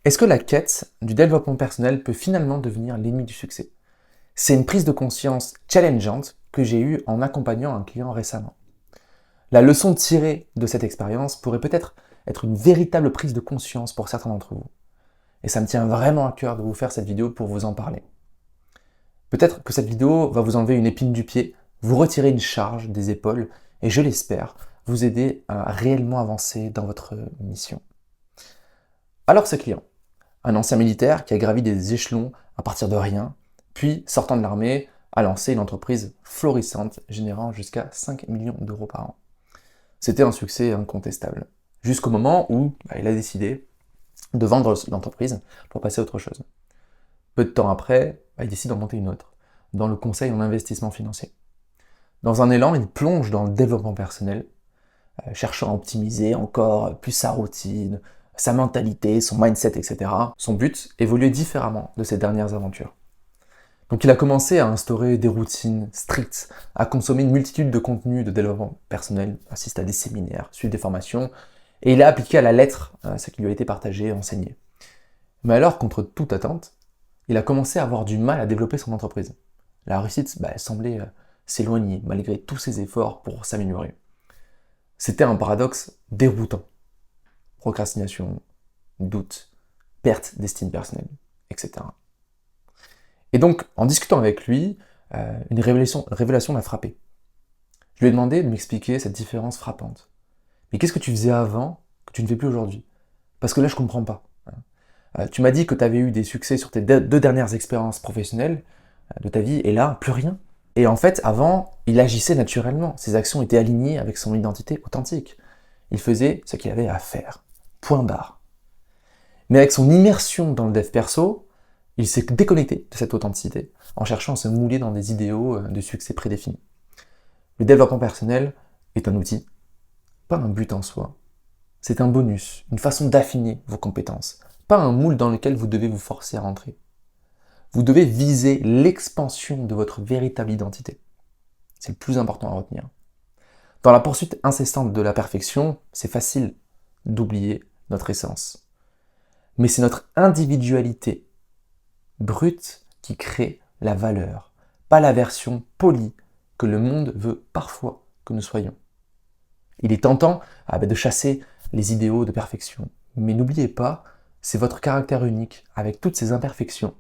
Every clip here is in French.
Est-ce que la quête du développement personnel peut finalement devenir l'ennemi du succès? C'est une prise de conscience challengeante que j'ai eue en accompagnant un client récemment. La leçon tirée de cette expérience pourrait peut-être être une véritable prise de conscience pour certains d'entre vous. Et ça me tient vraiment à cœur de vous faire cette vidéo pour vous en parler. Peut-être que cette vidéo va vous enlever une épine du pied, vous retirer une charge des épaules et je l'espère, vous aider à réellement avancer dans votre mission. Alors ce client, un ancien militaire qui a gravi des échelons à partir de rien, puis, sortant de l'armée, a lancé une entreprise florissante, générant jusqu'à 5 millions d'euros par an. C'était un succès incontestable, jusqu'au moment où il a décidé de vendre l'entreprise pour passer à autre chose. Peu de temps après, il décide d'en monter une autre, dans le conseil en investissement financier. Dans un élan, il plonge dans le développement personnel, cherchant à optimiser encore plus sa routine, sa mentalité, son mindset, etc. Son but évoluait différemment de ses dernières aventures. Donc il a commencé à instaurer des routines strictes, à consommer une multitude de contenus de développement personnel, assister à des séminaires, suivre des formations, et il a appliqué à la lettre ce qui lui a été partagé et enseigné. Mais alors, contre toute attente, il a commencé à avoir du mal à développer son entreprise. La réussite elle semblait s'éloigner malgré tous ses efforts pour s'améliorer. C'était un paradoxe déroutant. Procrastination, doute, perte d'estime personnelle, etc. Et donc, en discutant avec lui, une révélation m'a frappé. Je lui ai demandé de m'expliquer cette différence frappante. Mais qu'est-ce que tu faisais avant que tu ne fais plus aujourd'hui? Parce que là, je comprends pas. Tu m'as dit que tu avais eu des succès sur tes deux dernières expériences professionnelles de ta vie, et là, plus rien. Et en fait, avant, il agissait naturellement. Ses actions étaient alignées avec son identité authentique. Il faisait ce qu'il avait à faire. Point barre. Mais avec son immersion dans le dev perso, il s'est déconnecté de cette authenticité en cherchant à se mouler dans des idéaux de succès prédéfinis. Le développement personnel est un outil, pas un but en soi. C'est un bonus, une façon d'affiner vos compétences, pas un moule dans lequel vous devez vous forcer à rentrer. Vous devez viser l'expansion de votre véritable identité. C'est le plus important à retenir. Dans la poursuite incessante de la perfection, c'est facile d'oublier notre essence. Mais c'est notre individualité brute qui crée la valeur, pas la version polie que le monde veut parfois que nous soyons. Il est tentant de chasser les idéaux de perfection, mais n'oubliez pas, c'est votre caractère unique, avec toutes ses imperfections,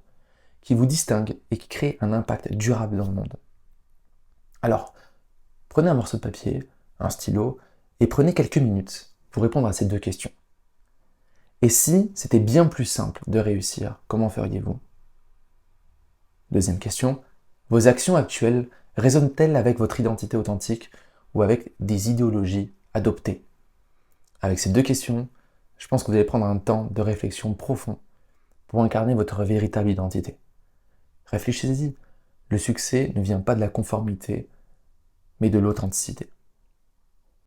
qui vous distingue et qui crée un impact durable dans le monde. Alors, prenez un morceau de papier, un stylo, et prenez quelques minutes pour répondre à ces deux questions. Et si c'était bien plus simple de réussir, comment feriez-vous? Deuxième question, vos actions actuelles résonnent-elles avec votre identité authentique ou avec des idéologies adoptées? Avec ces deux questions, je pense que vous allez prendre un temps de réflexion profond pour incarner votre véritable identité. Réfléchissez-y, le succès ne vient pas de la conformité, mais de l'authenticité.